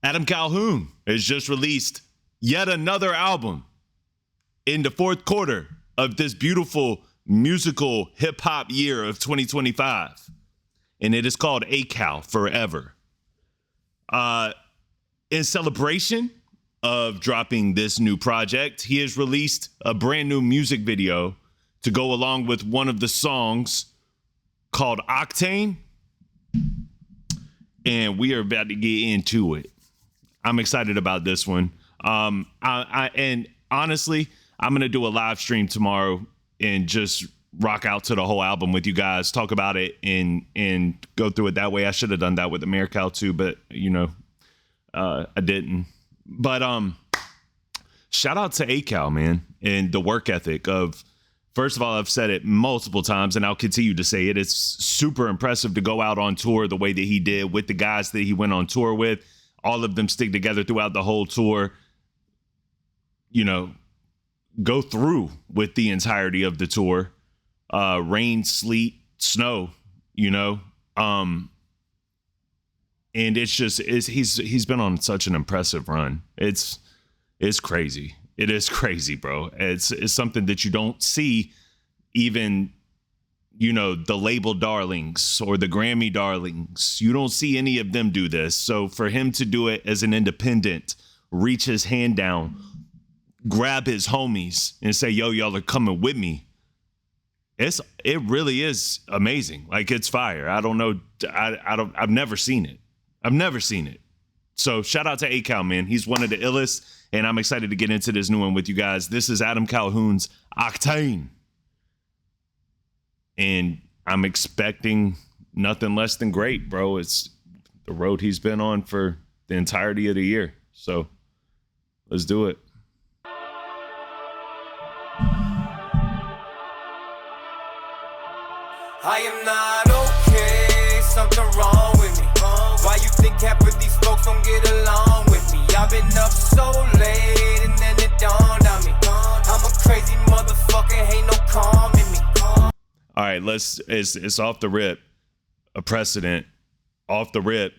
Adam Calhoun has just released yet another album in the fourth quarter of this beautiful musical hip hop year of 2025. And it is called Acal Forever. In celebration of dropping this new project, he has released a brand new music video to go along with one of the songs called Octane. And we are about to get into it. I'm excited about this one. And honestly, I'm going to do a live stream tomorrow and just rock out to the whole album with you guys, talk about it and go through it that way. I should have done that with Americal too, but I didn't. But shout out to Acal, man, and the work ethic of, first of all, I've said it multiple times and I'll continue to say it. It's super impressive to go out on tour the way that he did with the guys that he went on tour with. All of them stick together throughout the whole tour, go through with the entirety of the tour, rain, sleet, snow, and he's been on such an impressive run. It's crazy. It is crazy, bro. It's something that you don't see even, the label darlings or the Grammy darlings. You don't see any of them do this. So for him to do it as an independent, reach his hand down, grab his homies and say, yo, y'all are coming with me. It really is amazing. Like, it's fire. I don't know. I've never seen it. I've never seen it. So shout out to Acal, man. He's one of the illest, and I'm excited to get into this new one with you guys. This is Adam Calhoun's Octane. And I'm expecting nothing less than great, bro. It's the road he's been on for the entirety of the year. So let's do it. I am not okay, something wrong with me. Why you think half of these folks don't get along with me? I've been up so late and then it dawned on me. I'm a crazy motherfucker, ain't no calm in me. All right, it's off the rip, a precedent, off the rip.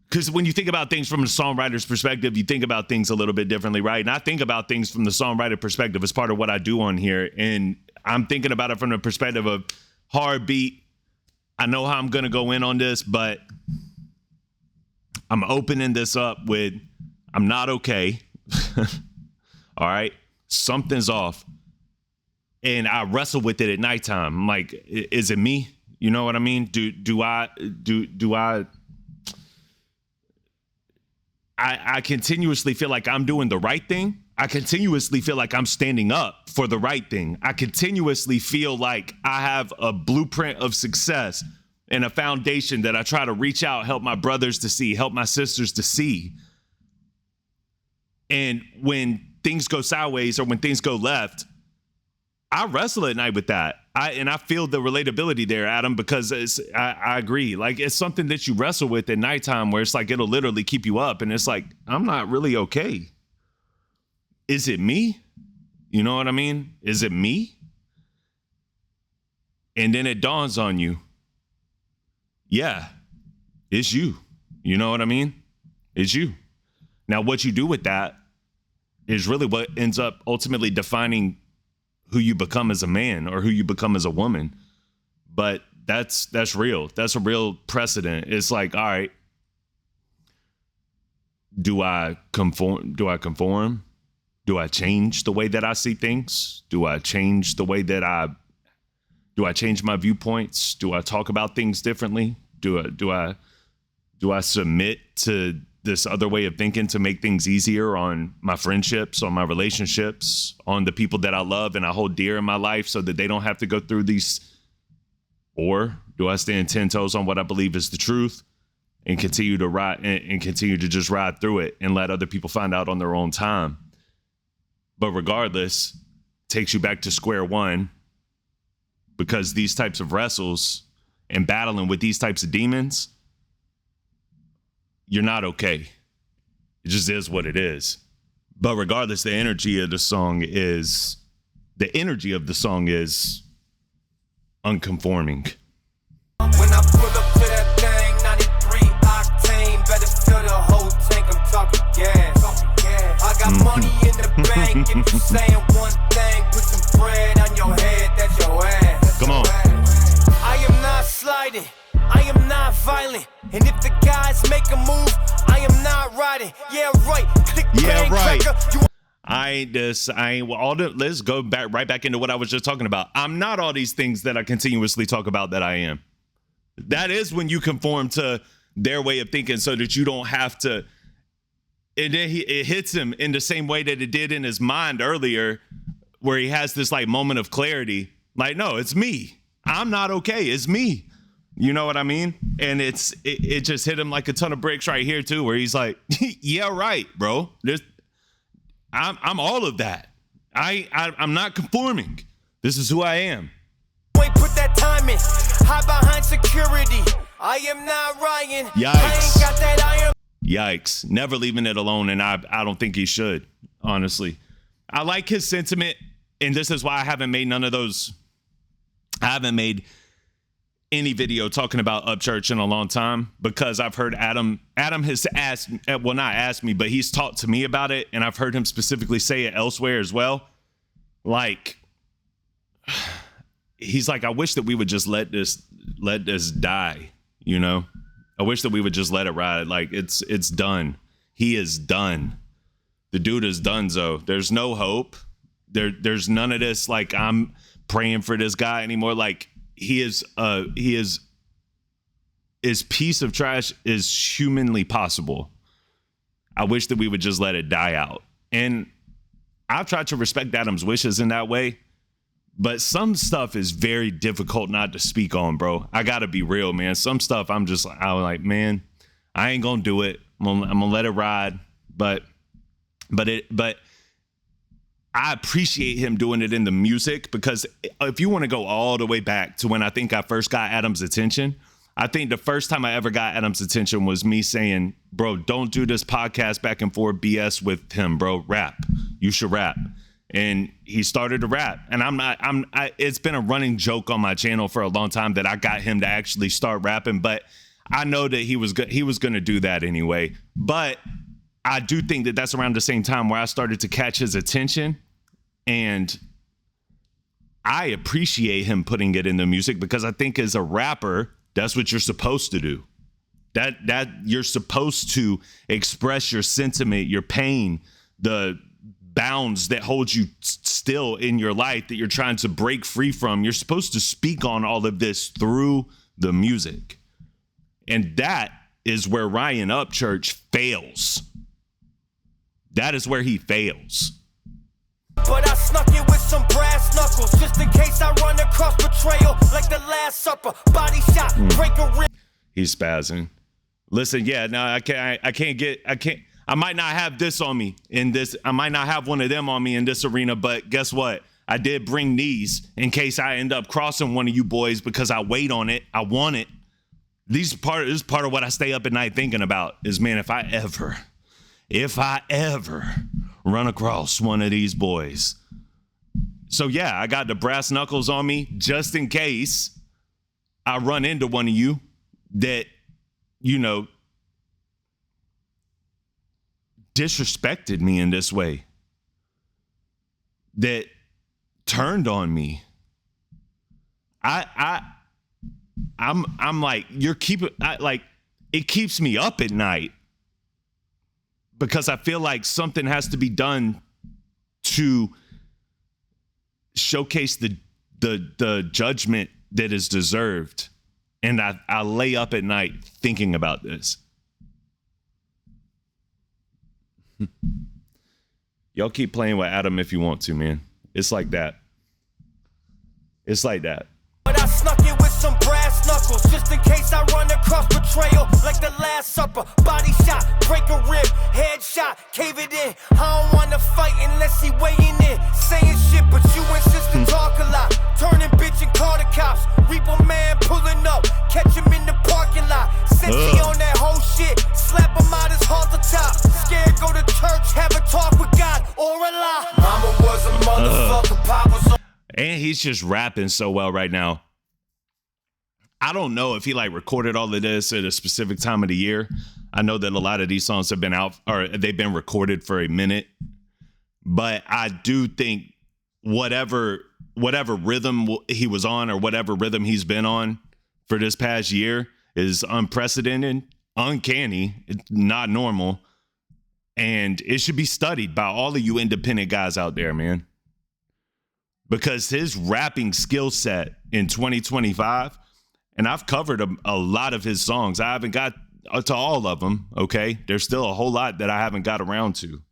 Because when you think about things from a songwriter's perspective, you think about things a little bit differently, right? And I think about things from the songwriter perspective as part of what I do on here. And I'm thinking about it from the perspective of hard beat. I know how I'm going to go in on this, but I'm opening this up with, I'm not okay. All right. Something's off. And I wrestle with it at nighttime. I'm like, is it me? You know what I mean? I continuously feel like I'm doing the right thing. I continuously feel like I'm standing up for the right thing. I continuously feel like I have a blueprint of success and a foundation that I try to reach out, help my brothers to see, help my sisters to see. And when things go sideways or when things go left, I wrestle at night with that. I feel the relatability there, Adam, because I agree. Like, it's something that you wrestle with at nighttime where it's like, it'll literally keep you up. And it's like, I'm not really okay. Is it me? You know what I mean? Is it me? And then it dawns on you. Yeah, it's you. You know what I mean? It's you. Now, what you do with that is really what ends up ultimately defining who you become as a man or who you become as a woman. But that's real. That's a real precedent. It's like, all right, do I conform? Do I change the way that I see things? Do I change the way that do I change my viewpoints? Do I talk about things differently? Do I submit to this other way of thinking to make things easier on my friendships, on my relationships, on the people that I love and I hold dear in my life so that they don't have to go through these? Or do I stand 10 toes on what I believe is the truth and continue to ride and continue to just ride through it and let other people find out on their own time? But regardless, it takes you back to square one, because these types of wrestles and battling with these types of demons, you're not okay. It just is what it is. But regardless, the energy of the song is unconforming. When I pull up to that thing, 93 octane, better feel the whole riding. Yeah, right. Click, Yeah, bang, right. cracker. Let's go right back into what I was just talking about. I'm not all these things that I continuously talk about that I am. That is when you conform to their way of thinking so that you don't have to. And then it hits him in the same way that it did in his mind earlier, where he has this like moment of clarity. Like, no, it's me. I'm not okay. It's me. You know what I mean? And it just hit him like a ton of bricks right here too, where he's like, yeah, right, bro. I'm all of that. I'm not conforming. This is who I am. Wait, put that time in. Hide behind security. I am not Ryan. Yikes. I ain't got that iron. Yikes. Never leaving it alone, and I don't think he should, honestly. I like his sentiment, and this is why I haven't made any video talking about Upchurch in a long time, because I've heard Adam has asked, well, not asked me, but he's talked to me about it, and I've heard him specifically say it elsewhere as well. Like, he's like, I wish that we would just let this die, you know? I wish that we would just let it ride. Like, it's done. He is done. The dude is donezo. There's no hope. There's none of this, like, I'm praying for this guy anymore. Like, he is as piece of trash as humanly possible. I wish that we would just let it die out. And I've tried to respect Adam's wishes in that way, but some stuff is very difficult not to speak on, bro. I gotta be real, man. Some stuff I'm like, man, I ain't gonna do it. I'm gonna let it ride. But I appreciate him doing it in the music, because if you want to go all the way back to when I think I first got Adam's attention, I think the first time I ever got Adam's attention was me saying, bro, don't do this podcast back and forth BS with him, bro. Rap. You should rap. And he started to rap. And it's been a running joke on my channel for a long time that I got him to actually start rapping, but I know that he was going to do that anyway. But I do think that that's around the same time where I started to catch his attention, and I appreciate him putting it in the music, because I think as a rapper, that's what you're supposed to do. That you're supposed to express your sentiment, your pain, the bounds that hold you still in your life that you're trying to break free from. You're supposed to speak on all of this through the music. And that is where Ryan Upchurch fails. That is where he fails. But I snuck it with some brass knuckles, just in case I run across betrayal, like the Last Supper. Body shot, break a rib. He's spazzing. Listen, yeah, no, I can't. I might not have this on me in this. I might not have one of them on me in this arena, but guess what? I did bring these in case I end up crossing one of you boys, because I wait on it. I want it. This is part of what I stay up at night thinking about is, man, if I ever run across one of these boys. So yeah, I got the brass knuckles on me just in case I run into one of you that, you know, disrespected me in this way, that turned on me. I'm like, it keeps me up at night, because I feel like something has to be done to showcase the judgment that is deserved. And I lay up at night thinking about this. Y'all keep playing with Adam if you want to, man. It's like that. It's like that. But I snuck it with some brass knuckles, just in case I run across betrayal, like the Last Supper. Body shot, break a rib, headshot, cave it in. I don't wanna fight unless he weighing in. Saying shit, but you insist to talk a lot. Turning bitch and call the cops. Reaper man pulling up, catch him in the parking lot. Since he on that whole shit, slap him out his halter top. Scared, go to church, have a talk with God or Allah. Mama was a motherfucker, Pop was. And he's just rapping so well right now. I don't know if he like recorded all of this at a specific time of the year. I know that a lot of these songs have been out, or they've been recorded for a minute. But I do think whatever rhythm he was on, or whatever rhythm he's been on for this past year, is unprecedented, uncanny, not normal. And it should be studied by all of you independent guys out there, man. Because his rapping skill set in 2025, and I've covered a lot of his songs. I haven't got to all of them, okay? There's still a whole lot that I haven't got around to.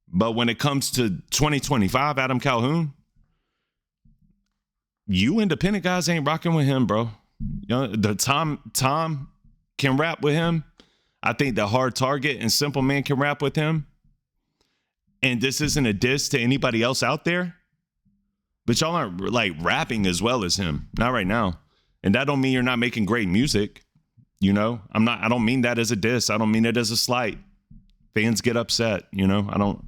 But when it comes to 2025, Adam Calhoun, you independent guys ain't rocking with him, bro. You know, the Tom can rap with him. I think the Hard Target and Simple Man can rap with him. And this isn't a diss to anybody else out there. But y'all aren't like rapping as well as him. Not right now. And that don't mean you're not making great music. You know, I don't mean that as a diss. I don't mean it as a slight. Fans get upset, you know. I don't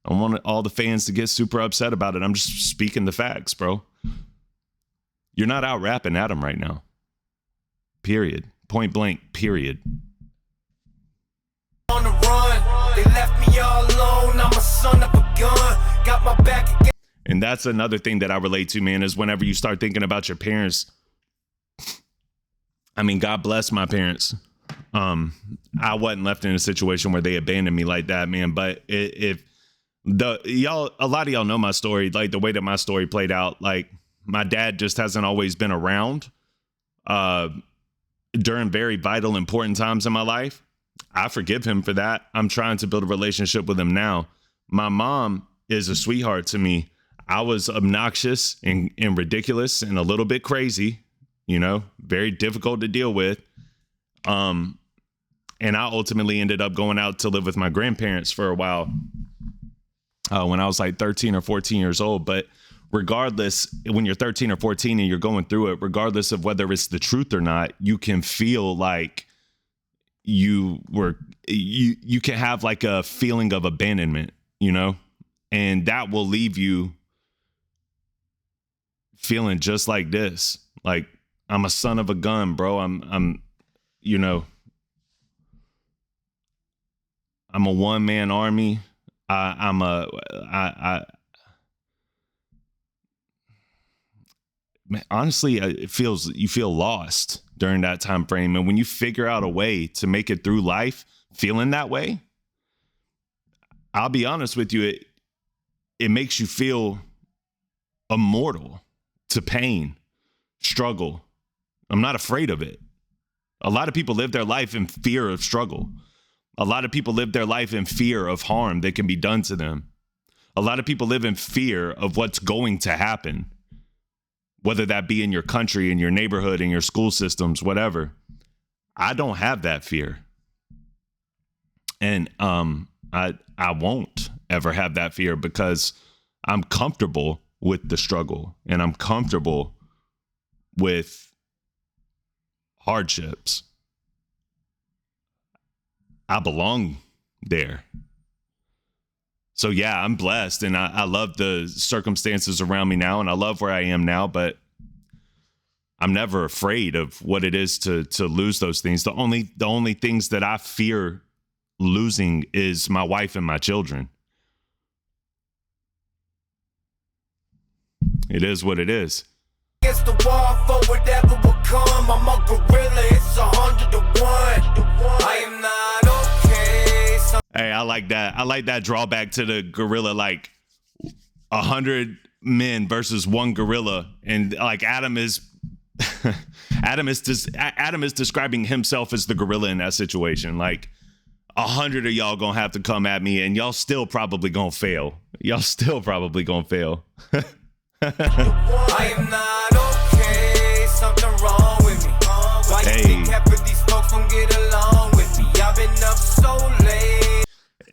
want all the fans to get super upset about it. I'm just speaking the facts, bro. You're not out rapping Adam right now. Period. Point blank, period. On the run, they left me all alone. I'm a son of a gun. Got my back again. And that's another thing that I relate to, man, is whenever you start thinking about your parents. I mean, God bless my parents. I wasn't left in a situation where they abandoned me like that, man. But a lot of y'all know my story, like the way that my story played out. Like my dad just hasn't always been around during very vital, important times in my life. I forgive him for that. I'm trying to build a relationship with him now. My mom is a sweetheart to me. I was obnoxious and ridiculous and a little bit crazy, you know, very difficult to deal with. And I ultimately ended up going out to live with my grandparents for a while when I was like 13 or 14 years old. But regardless, when you're 13 or 14 and you're going through it, regardless of whether it's the truth or not, you can feel like you can have like a feeling of abandonment, you know, and that will leave you feeling just like this. Like, I'm a son of a gun, bro. I'm you know, I'm a one-man army. Honestly, you feel lost during that time frame. And when you figure out a way to make it through life feeling that way, I'll be honest with you, it makes you feel immortal to pain, struggle. I'm not afraid of it. A lot of people live their life in fear of struggle. A lot of people live their life in fear of harm that can be done to them. A lot of people live in fear of what's going to happen, whether that be in your country, in your neighborhood, in your school systems, whatever. I don't have that fear. And I won't ever have that fear because I'm comfortable with the struggle and I'm comfortable with hardships. I belong there. So yeah, I'm blessed and I love the circumstances around me now and I love where I am now, but I'm never afraid of what it is to lose those things. The only things that I fear losing is my wife and my children. It is what it is. Against the wall for whatever will come. I'm a gorilla, it's 100 to 1. I am not okay. Hey, I like that. I like that drawback to the gorilla, like 100 men versus one gorilla. And like Adam is describing himself as the gorilla in that situation. Like 100 of y'all gonna have to come at me and y'all still probably gonna fail. I am not okay, something wrong with me. Why you think half of these folks don't get along with me? I've been up so late.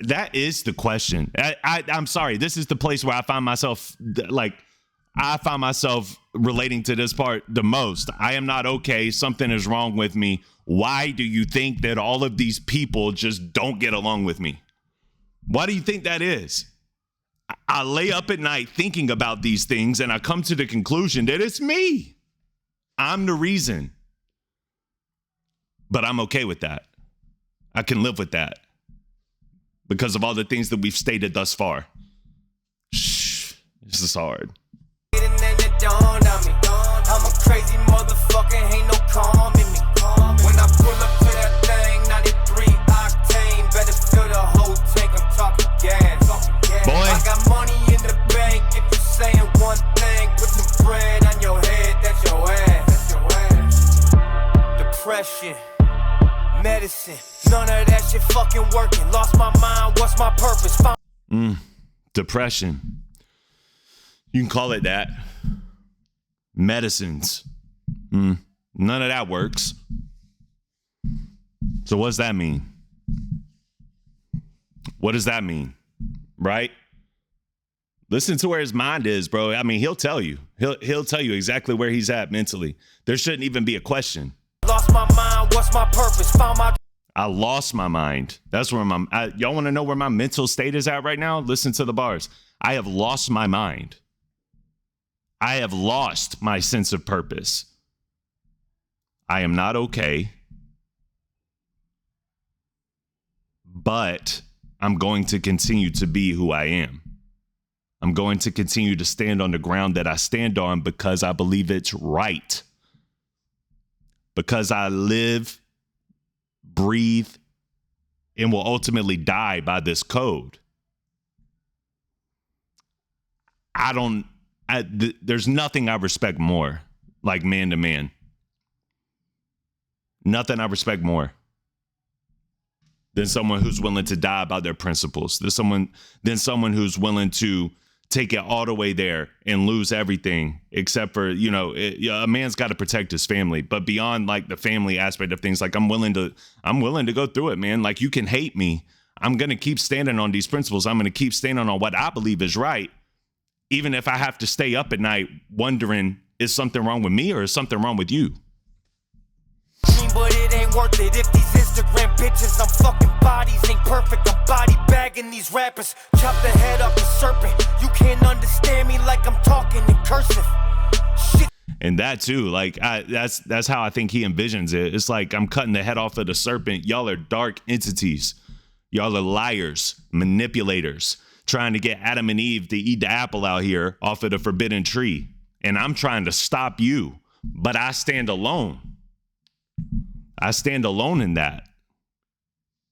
That is the question. I'm sorry. This is the place where I find myself relating to this part the most. I am not okay. Something is wrong with me. Why do you think that all of these people just don't get along with me? Why do you think that is? I lay up at night thinking about these things and I come to the conclusion that it's me. I'm the reason. But I'm okay with that. I can live with that because of all the things that we've stated thus far. Shh, this is hard. I'm a crazy motherfucker, ain't no calm in me. When I pull up to that thing, 93 Octane, better fill the whole tank. fucking working. Lost my mind, what's my purpose? Depression. You can call it that. Medicines. None of that works. So what does that mean? What does that mean? Right? Listen to where his mind is, bro. I mean, he'll tell you. He'll tell you exactly where he's at mentally. There shouldn't even be a question. Lost my mind, what's my purpose? I lost my mind. That's where y'all want to know where my mental state is at right now? Listen to the bars. I have lost my mind. I have lost my sense of purpose. I am not okay. But I'm going to continue to be who I am. I'm going to continue to stand on the ground that I stand on because I believe it's right. Because I live, breathe, and will ultimately die by this code. There's nothing I respect more, like man to man. Nothing I respect more than someone who's willing to die about their principles. Than someone who's willing to take it all the way there and lose everything except for, a man's got to protect his family. But beyond like the family aspect of things, like I'm willing to go through it, man. Like you can hate me. I'm going to keep standing on these principles. I'm going to keep standing on what I believe is right. Even if I have to stay up at night wondering, is something wrong with me or is something wrong with you? But it ain't worth it if these Instagram pictures, I'm fucking bodies ain't perfect. I'm body bagging these rappers. Chop the head off the serpent. You can't understand me like I'm talking in cursive. Shit. And that too, like that's how I think he envisions it. It's like I'm cutting the head off of the serpent. Y'all are dark entities. Y'all are liars, manipulators, trying to get Adam and Eve to eat the apple out here off of the forbidden tree. And I'm trying to stop you, but I stand alone. I stand alone in that.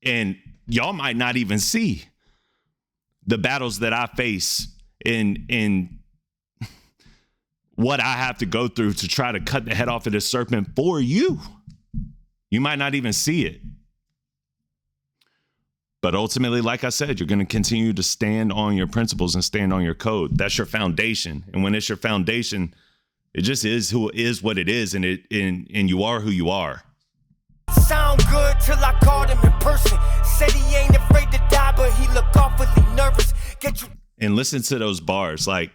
And y'all might not even see the battles that I face in what I have to go through to try to cut the head off of this serpent for you. You might not even see it. But ultimately, like I said, you're going to continue to stand on your principles and stand on your code. That's your foundation. And when it's your foundation, it just is what it is, and you are who you are. Sound good till I called him in person. Said he ain't afraid to die, but he look awfully nervous. Get you. And listen to those bars, like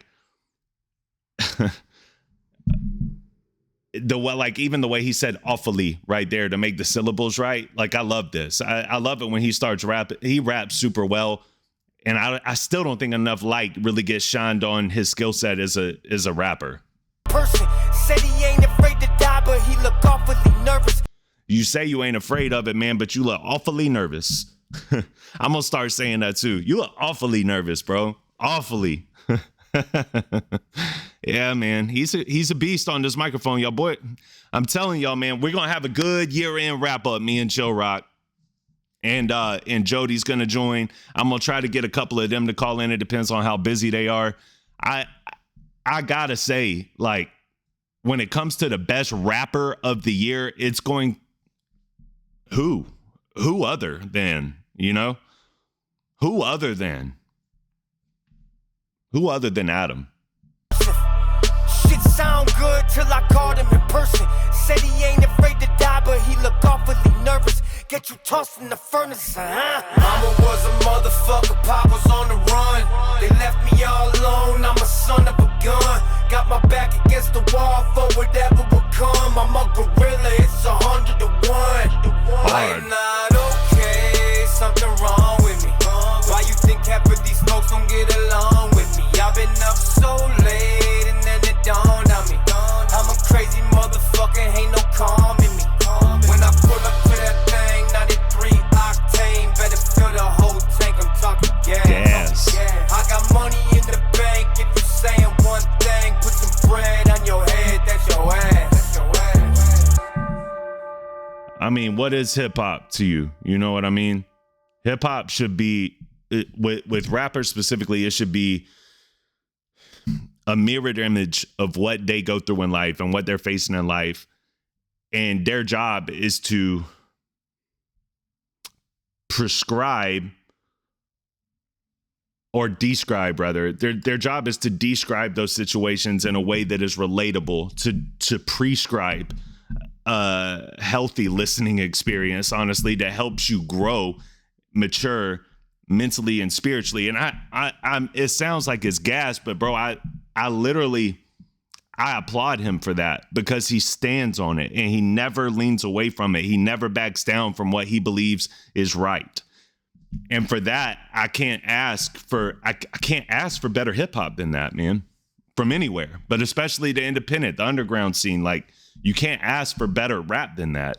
even the way he said awfully right there to make the syllables right. Like I love this. I love it when he starts rapping. He raps super well, and I still don't think enough light really gets shined on his skill set as a rapper. Person said he ain't afraid to die, but he look awfully nervous. You say you ain't afraid of it, man, but you look awfully nervous. I'm gonna start saying that too. You look awfully nervous, bro. Awfully. Yeah, man. He's a beast on this microphone, y'all. Boy, I'm telling y'all, man, we're gonna have a good year-end wrap-up, me and Joe Rock. And Jody's gonna join. I'm gonna try to get a couple of them to call in. It depends on how busy they are. I gotta say, like, when it comes to the best rapper of the year, it's going who other than, who other than Adam? Shit sound good till I called him in person. Said he ain't afraid to die, but he look awfully nervous. Get you tossed in the furnace, huh? Mama was a motherfucker, Pop was on the run. They left me all alone, I'm a son of a gun. Got my back against the wall for whatever will come. I'm a gorilla, it's 100 to 1. I am not okay, something wrong with me. Why you think half of these folks don't get along with me? I've been up so late and then it dawned on me. I'm a crazy motherfucker, ain't no calming me. When I pull up to that thing, 93 octane, better fill the whole tank, I'm talking gas. I got money in the bank, if you saying one thing, put some bread on your head, that's your ass. I mean, what is hip hop to you? You know what I mean? Hip hop should be, with rappers specifically, it should be a mirrored image of what they go through in life and what they're facing in life. And their job is to prescribe or describe, rather. Their job is to describe those situations in a way that is relatable, to prescribe a healthy listening experience, honestly, that helps you grow, mature mentally and spiritually. And I'm it sounds like it's gas, but bro, I applaud him for that, because he stands on it and he never leans away from it. He never backs down from what he believes is right. And for that, I can't ask for better hip hop than that, man, from anywhere, but especially the independent, the underground scene. Like, you can't ask for better rap than that.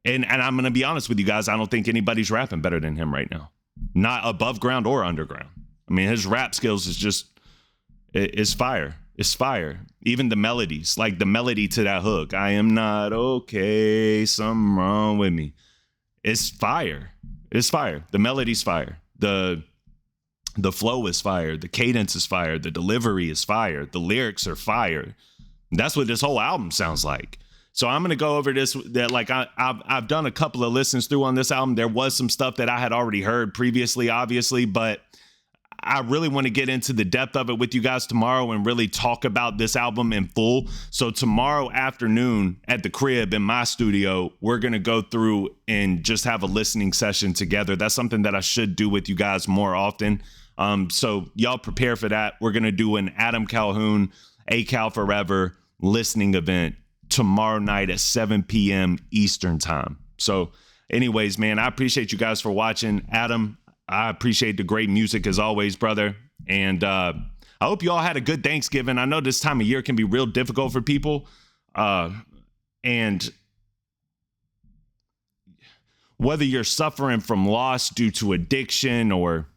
And I'm going to be honest with you guys. I don't think anybody's rapping better than him right now, not above ground or underground. I mean, his rap skills is just, it's fire. It's fire. Even the melodies, like the melody to that hook, I am not okay, something wrong with me. It's fire. It's fire. The melody's fire. The flow is fire. The cadence is fire. The delivery is fire. The lyrics are fire. That's what this whole album sounds like. So I'm going to go over this, that like I've done a couple of listens through on this album. There was some stuff that I had already heard previously, obviously, but I really want to get into the depth of it with you guys tomorrow and really talk about this album in full. So tomorrow afternoon at the crib in my studio, we're going to go through and just have a listening session together. That's something that I should do with you guys more often. So y'all prepare for that. We're going to do an Adam Calhoun, Acal Forever listening event tomorrow night at 7 p.m. Eastern time. So anyways, man, I appreciate you guys for watching. Adam, I appreciate the great music as always, brother. And I hope you all had a good Thanksgiving. I know this time of year can be real difficult for people. And whether you're suffering from loss due to addiction, or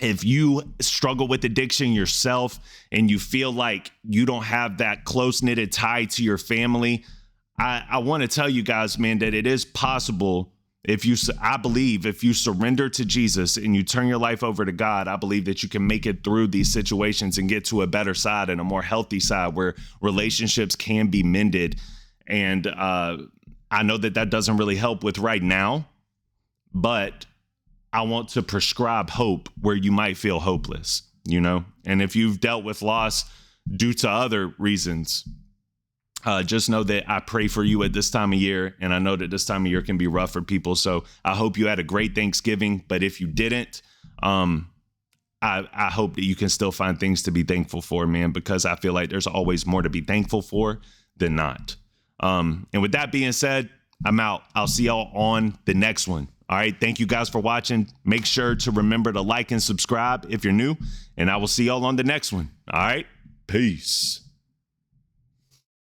if you struggle with addiction yourself and you feel like you don't have that close-knitted tie to your family, I want to tell you guys, man, that it is possible. I believe if you surrender to Jesus and you turn your life over to God, I believe that you can make it through these situations and get to a better side and a more healthy side where relationships can be mended. And I know that doesn't really help with right now, but I want to prescribe hope where you might feel hopeless, you know? And if you've dealt with loss due to other reasons, just know that I pray for you at this time of year. And I know that this time of year can be rough for people. So I hope you had a great Thanksgiving. But if you didn't, I hope that you can still find things to be thankful for, man, because I feel like there's always more to be thankful for than not. And with that being said, I'm out. I'll see y'all on the next one. All right. Thank you guys for watching. Make sure to remember to like and subscribe if you're new, and I will see y'all on the next one. All right. Peace.